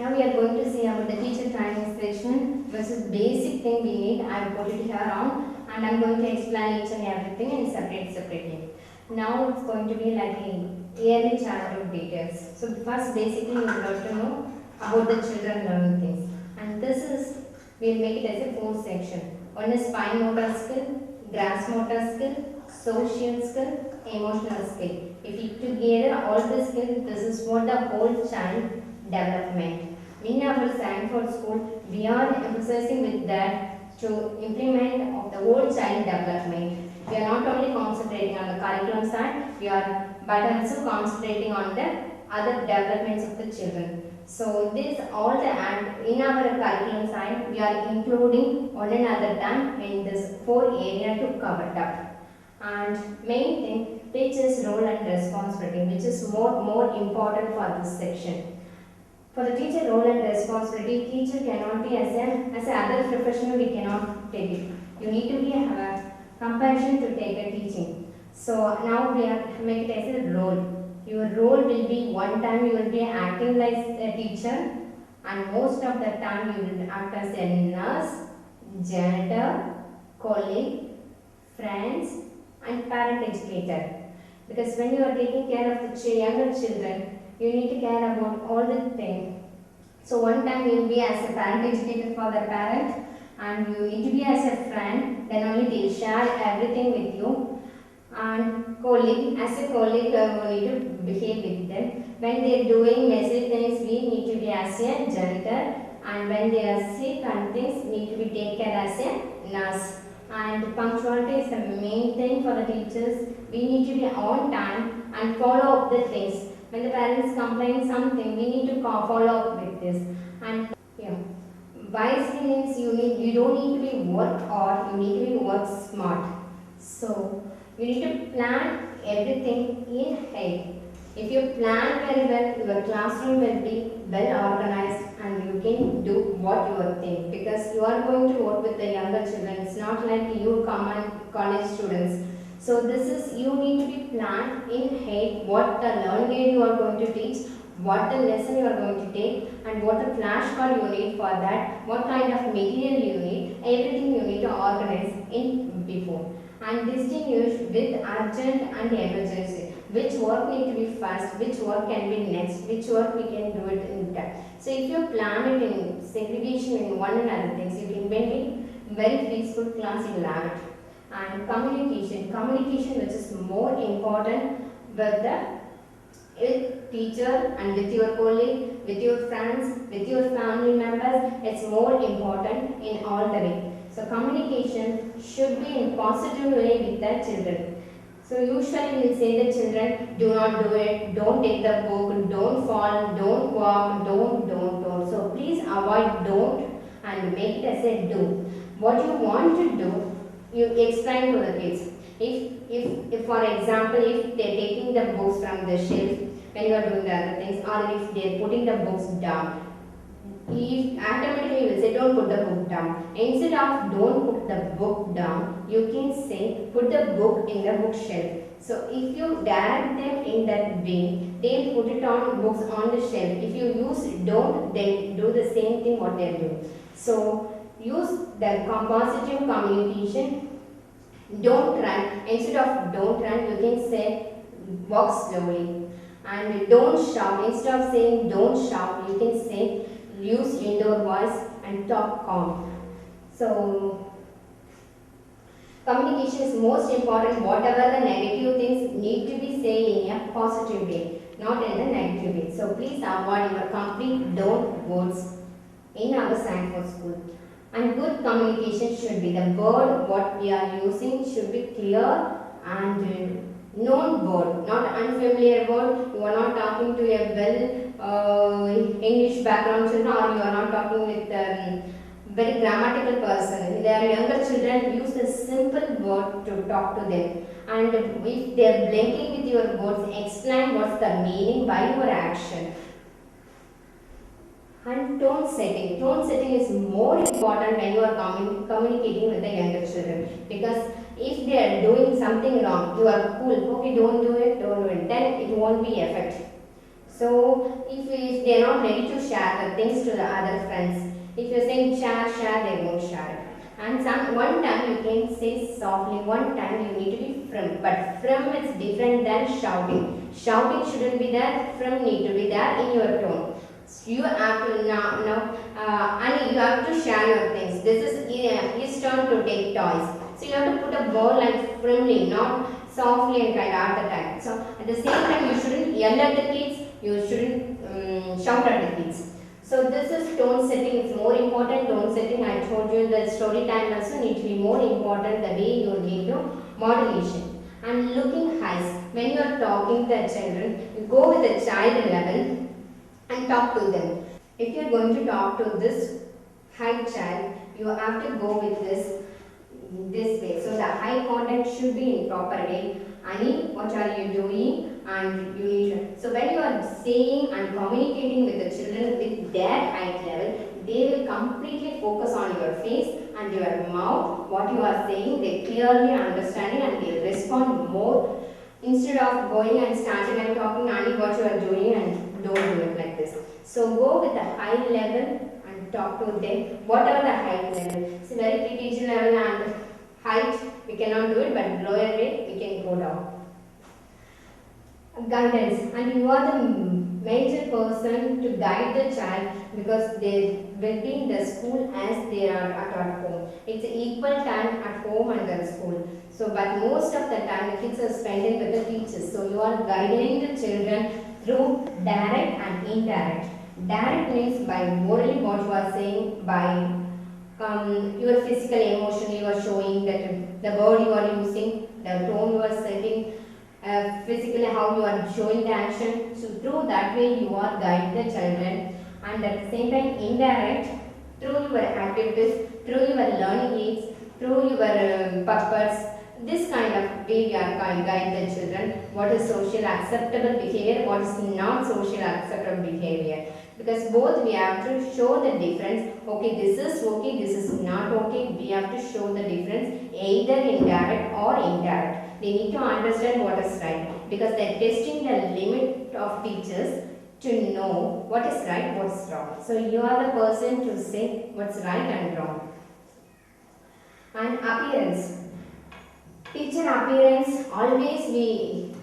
Now we are going to see about the teacher training section, which is basic thing we need. I have put it here on, and I am going to explain each and everything in separately. Now it's going to be like a yearly childhood details. So first basically you have to know about the children learning things, and this is we will make it as a 4 section. One is fine motor skill, grass motor skill, social skill, emotional skill. If you together all the skills, this is what the whole child development. In our Sangford School, we are emphasizing with that to implement of the whole child development. We are not only concentrating on the curriculum side, but also concentrating on the other developments of the children. So this all the in our curriculum side, we are including one another time in this 4 area to cover it up. And main thing, teacher's role and responsibility, which is more important for this section. For the teacher role and responsibility, teacher cannot be as a other professional, we cannot take it. You need to be have a compassion to take a teaching. So now we have to make it as a role. Your role will be one time you will be acting like a teacher, and most of the time you will act as a nurse, janitor, colleague, friends, and parent educator. Because when you are taking care of the younger children, you need to care about all the things. So one time you will be as a parent educator for the parent, and you need to be as a friend, then only they will share everything with you. And colleague, as a colleague we need to behave with them. When they are doing messy things, we need to be as a janitor, and when they are sick and things, need to be taken care as a nurse. And punctuality is the main thing for the teachers. We need to be on time and follow up the things. When the parents complain something, we need to follow up with this. And wisely means you don't need to be work hard, you need to be work smart. So you need to plan everything in ahead. If you plan very well, your classroom will be well organized and you can do what you think, because you are going to work with the younger children. It's not like you common college students. So this is, you need to be planned in ahead what the learning aid you are going to teach, what the lesson you are going to take, and what the flashcard you need for that, what kind of material you need, everything you need to organize in before. And distinguish with urgent and emergency. Which work need to be first, which work can be next, which work we can do it in time. So if you plan it in segregation in one and other things, you can make it very peaceful class, you will have it. And communication which is more important with the teacher and with your colleague, with your friends, with your family members, it's more important in all the way. So communication should be in positive way with the children. So usually we will say the children, do not do it, don't take the book, don't fall, don't walk, don't. So please avoid don't and make it as a do. What you want to do, you explain to the kids. If for example, if they are taking the books from the shelf when you are doing the other things, or if they are putting the books down, if automatically you will say don't put the book down. Instead of don't put the book down, you can say put the book in the bookshelf. So if you direct them in that way, they will put it on books on the shelf. If you use don't, then do the same thing what they are doing. So use the positive communication. Don't run. Instead of don't run, you can say walk slowly. And don't shout. Instead of saying don't shout, you can say use indoor voice and talk calm. So communication is most important. Whatever the negative things need to be said in a positive way, not in the negative way. So please avoid your complete don't words in our Sangford School. And good communication should be the word what we are using should be clear and known word, not unfamiliar word. You are not talking to a English background children, or you are not talking with very grammatical person. They are younger children, use a simple word to talk to them. And if they are blinking with your words, explain what's the meaning by your action. And tone setting. Tone setting is more important when you are communicating with the younger children, because if they are doing something wrong, you are cool, okay, don't do it, then it won't be effective. So if they are not ready to share the things to the other friends, if you are saying share, they won't share it. And one time you can say softly, one time you need to be firm. But firm is different than shouting. Shouting shouldn't be there, firm need to be there in your tone. So you have to now and you have to share your things. This is his turn to take toys. So you have to put a ball like firmly, not softly and kind of at the time. So at the same time you shouldn't yell at the kids, you shouldn't shout at the kids. So this is tone setting, it's more important. Tone setting, I told you the story time also need to be more important, the way you need to modulation. And looking eyes, when you are talking to the children, you go with the child level and talk to them. If you are going to talk to this high child, you have to go with this way. So the eye contact should be in proper way. Ani, what are you doing? And you need to. So when you are saying and communicating with the children with their height level, they will completely focus on your face and your mouth, what you are saying, they clearly understanding and they respond more instead of going and starting and talking Ani, what you are doing, and don't do it like this. So go with the high level and talk to them, whatever the height level. It's very PTG level and height, we cannot do it, but lower rate we can go down. Guidance, and you are the major person to guide the child because they will be in the school as they are at home. It's equal time at home and at school. So, but most of the time the kids are spending with the teachers. So you are guiding the children through direct and indirect. Direct means by orally what you are saying, by your physical emotion you are showing, that the word you are using, the tone you are setting, physically how you are showing the action. So through that way you are guiding the children, and at the same time indirect through your activities, through your learning aids, through your puppets. This kind of way we are guide the children. What is social acceptable behavior, what is not social acceptable behavior. Because both we have to show the difference. Okay, this is okay, this is not okay. We have to show the difference either indirect or indirect. They need to understand what is right, because they are testing the limit of teachers to know what is right, what is wrong. So you are the person to say what's right and wrong. And appearance. Teacher appearance, always we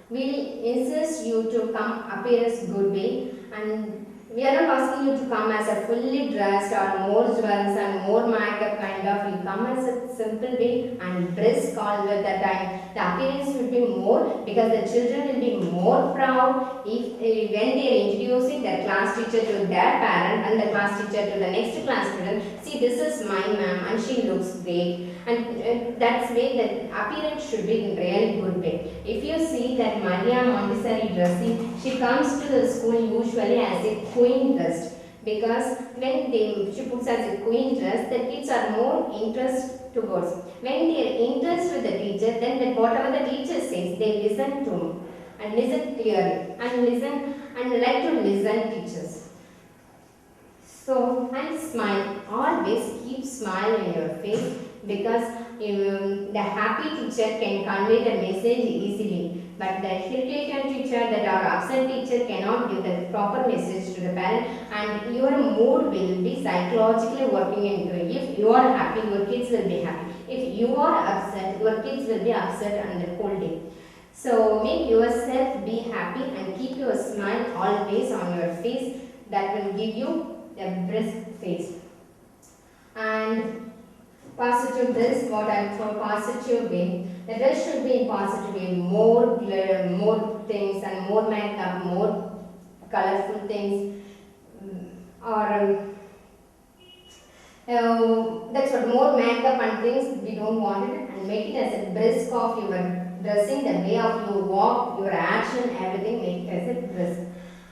will insist you to come appearance good way, and we are not asking you to come as a fully dressed or more jewels and more makeup kind of. You come as a simple way and brisk all the time. The appearance will be more, because the children will be more proud if when they are introducing their class teacher to their parent and the class teacher to the next class student. See, this is my ma'am and she looks great. And that's way the appearance should be in really good way. If you see that Maria Montessori dressing, she comes to the school usually as a queen dressed, because when she puts as a queen dress, the kids are more interest towards. When they are interest with the teacher, then whatever the teacher says, they listen to and listen clearly and listen and like to listen teachers. So, and smile. Always keep smile in your face, because the happy teacher can convey the message easily, but the irritated teacher, that our absent teacher, cannot give the proper message to the parent, and your mood will be psychologically working into it. If you are happy, your kids will be happy. If you are upset, your kids will be upset on the whole day. So make yourself be happy and keep your smile always on your face. That will give you a brisk face. And positive dress, what I call positive way. The dress should be in positive way. More glitter, more things, and more makeup, more colorful things, or that's what, more makeup and things we don't want it, and make it as a brisk of your dressing, the way of your walk, your action, everything, make it as a brisk.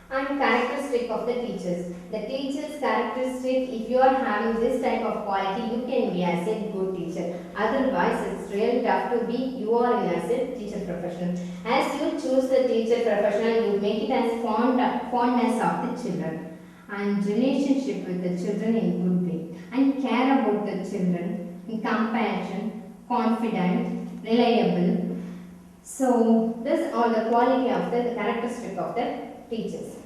And characteristic of the teachers. The teacher's characteristic, if you are having this type of quality, you can be as a good teacher. Otherwise, it's really tough to be you are in as a teacher professional. As you choose the teacher professional, you make it as fondness of the children, and relationship with the children in good way, and care about the children, in compassion, confident, reliable, So this all the quality of the characteristic of the teachers.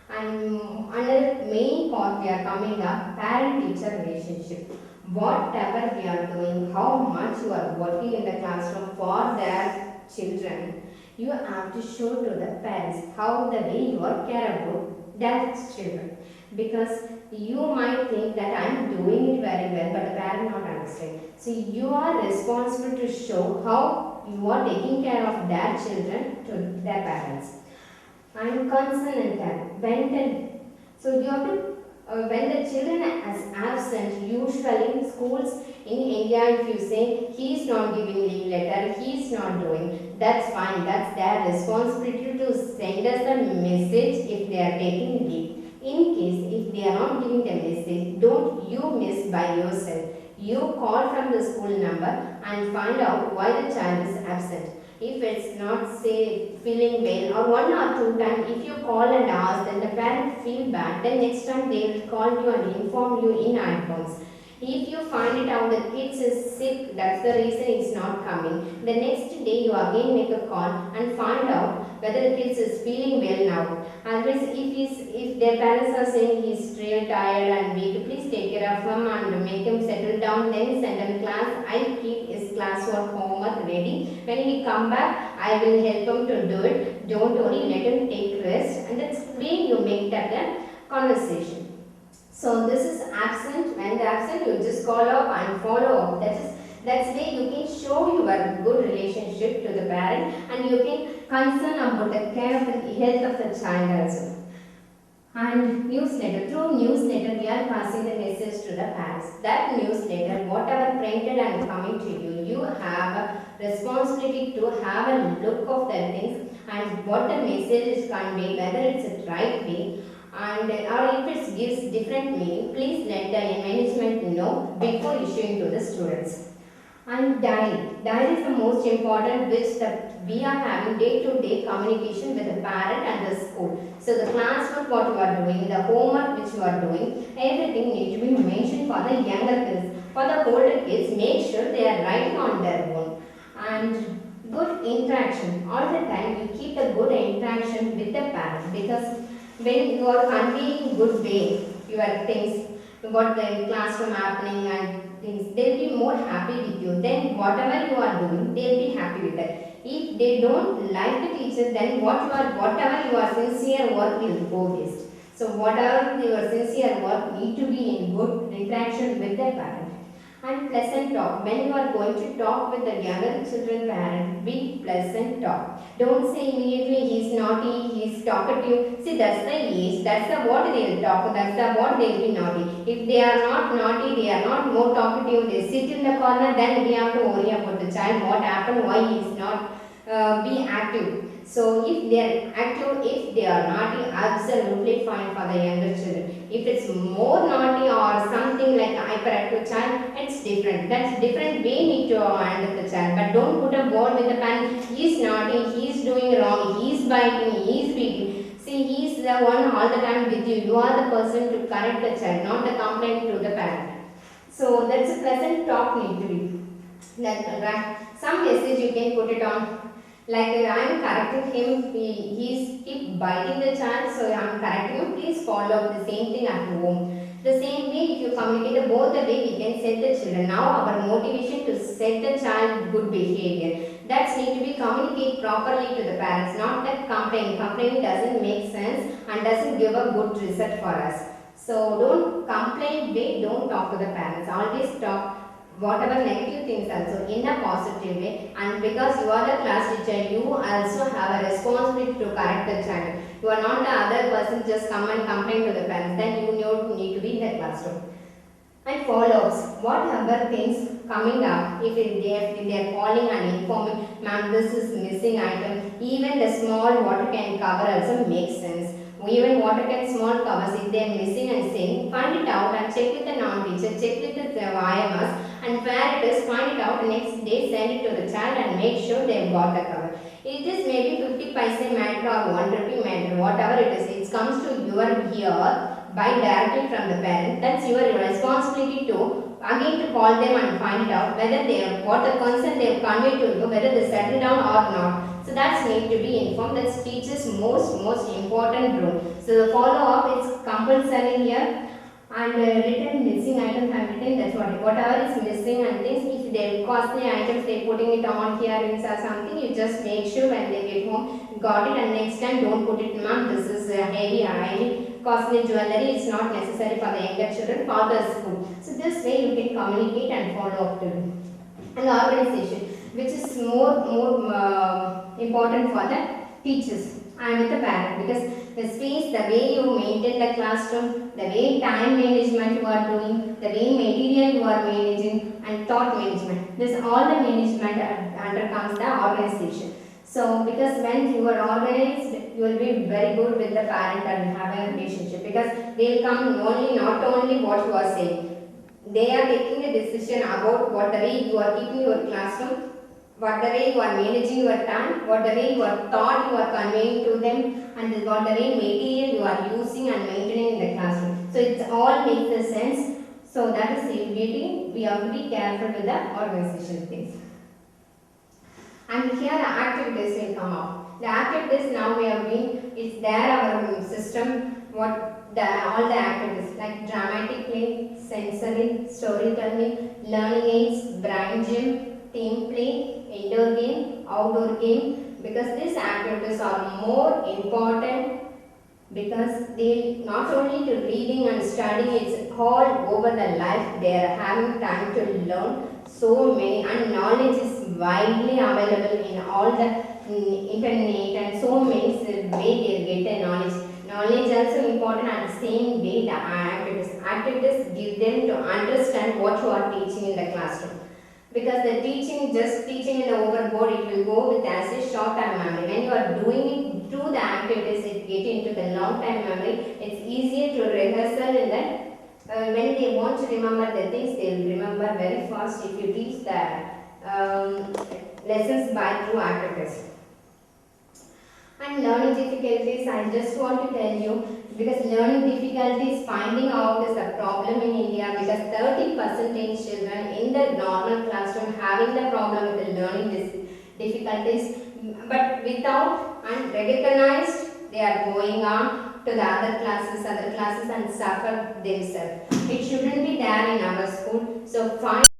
And another main part we are coming up, parent-teacher relationship. Whatever we are doing, how much you are working in the classroom for their children, you have to show to the parents how the way you are care about their children. Because you might think that I am doing it very well, but the parent not understand. So you are responsible to show how you are taking care of their children to their parents. And concern and care. So you have to when the children is absent, usually in schools in India, if you say he is not giving leave letter, he is not doing, that's fine. That's their responsibility to send us the message if they are taking leave. In case if they are not giving the message, don't you miss by yourself. You call from the school number and find out why the child is absent. If it's not say feeling well or one or two times, if you call and ask, then the parent feel bad, then next time they will call you and inform you in advance. If you find it out the kids is sick, that's the reason it's not coming. The next day you again make a call and find out whether the kids is feeling well now. Otherwise, if their parents are saying he's real tired and weak, please take care of him and make him settle down. Then send him class. I keep his classwork homework ready. When he come back, I will help him to do it. Don't worry, let him take rest. And that's the way you make that a conversation. So this is absent. When the absent, you just call up and follow up. That's way you can show your good relationship to the parent, and you can concern about the care of the health of the child also. And newsletter. Through newsletter, we are passing the message to the parents. That newsletter, whatever printed and coming to you, you have a responsibility to have a look of the things and what the message is conveyed, whether it's a right way. And or if it gives different meaning, please let the management know before issuing to the students. And diary. Diary is the most important, which we are having day-to-day communication with the parent and the school. So the classwork what you are doing, the homework which you are doing, everything needs to be mentioned for the younger kids. For the older kids, make sure they are writing on their own. And good interaction. All the time you keep a good interaction with the parent, because when you are conveying good way your things, what the classroom happening and things, they will be more happy with you. Then whatever you are doing, they will be happy with that. If they don't like the teacher, then whatever you are sincere work will go waste. So whatever your sincere work need to be in good interaction with the parent. And pleasant talk. When you are going to talk with the younger children parent, be pleasant talk. Don't say immediately he's naughty, he's talkative. See, that's the age, that's the what they will talk, that's the what they will be naughty. If they are not naughty, they are not more talkative, they sit in the corner, then we have to worry about the child, what happened, why he is not be active. So if they are active, if they are naughty, absolutely fine for the younger children. If it's more naughty or something like hyperactive child, it's different. That's different way need to handle the child. But don't put a word with the parent. He's naughty, he's doing wrong, he's biting, he's beating. See, he's the one all the time with you. You are the person to correct the child, not the complaint to the parent. So that's a pleasant talk need to be. Some message you can put it on. Like I am correcting him, he's keep biting the child, so I am correcting him. Please follow up the same thing at home. The same way, if you communicate both the way, we can set the children. Now our motivation to set the child good behavior. That's need to be communicated properly to the parents, not that complaint. Complaining doesn't make sense and doesn't give a good result for us. So don't complain way, don't talk to the parents. Always talk whatever negative things also in a positive way, and because you are the class teacher, you also have a responsibility to correct the child. You are not the other person just come and complain to the parents, then you need to be in the classroom. And follow-ups, whatever things coming up, if they are calling and informing, ma'am this is missing item, even the small water can cover also makes sense. Even water can small covers, if they are missing and saying, find it out and check with the non-teacher, check with the IMS, and where it is, find it out, next day send it to the child and make sure they have got the cover. It is maybe 50 paise matter or 1 rupee matter, whatever it is, it comes to your ear by directly from the parent. That's your responsibility to again to call them and find out whether they are, what the concern they have conveyed to you, whether they settle down or not. So that's need to be informed. That's teacher's most important role. So the follow up is compulsory here. And written missing items have written, that's whatever is missing and things, if they costly items they putting it on earrings or something, you just make sure when they get home got it, and next time don't put it, ma'am, this is heavy, highly costly jewelry, it's not necessary for the younger children for the school. So this way you can communicate and follow up to them. And organization, which is more important for the teachers and with the parent, because the space, the way you maintain the classroom, the way time management you are doing, the way material you are managing, and thought management, this all the management undercomes the organization. So because when you are organized, you will be very good with the parent and have a relationship, because they will come not only what you are saying, they are taking a decision about what the way you are keeping your classroom, what the way you are managing your time, what the way your thought you are conveying to them, and what the way material you are using and maintaining in the classroom. So it all makes the sense. So that is the ability. We have to be careful with the organization things. And here the activities will come up. The activities now we have been, it's there our system, all the activities like dramatic play, sensory, storytelling, learning aids, brain gym, team play, indoor game, outdoor game, because these activities are more important, because they not only to reading and studying, it's all over the life they are having time to learn so many, and knowledge is widely available in all the internet, and so many way they get the knowledge. Knowledge also important, at the same way the activities give them to understand what you are teaching in the classroom. Because the just teaching in the overboard, it will go with as a short-term memory. When you are doing it through the activities, it get into the long-term memory. It's easier to rehearsal in that. When they want to remember the things, they will remember very fast if you teach the lessons by through activities. And learning difficulties, I just want to tell you, because learning difficulties finding out is a problem in India, because 30% children in the normal classroom having the problem with the learning difficulties, but without and recognized, they are going on to the other classes and suffer themselves. It shouldn't be there in our school. So find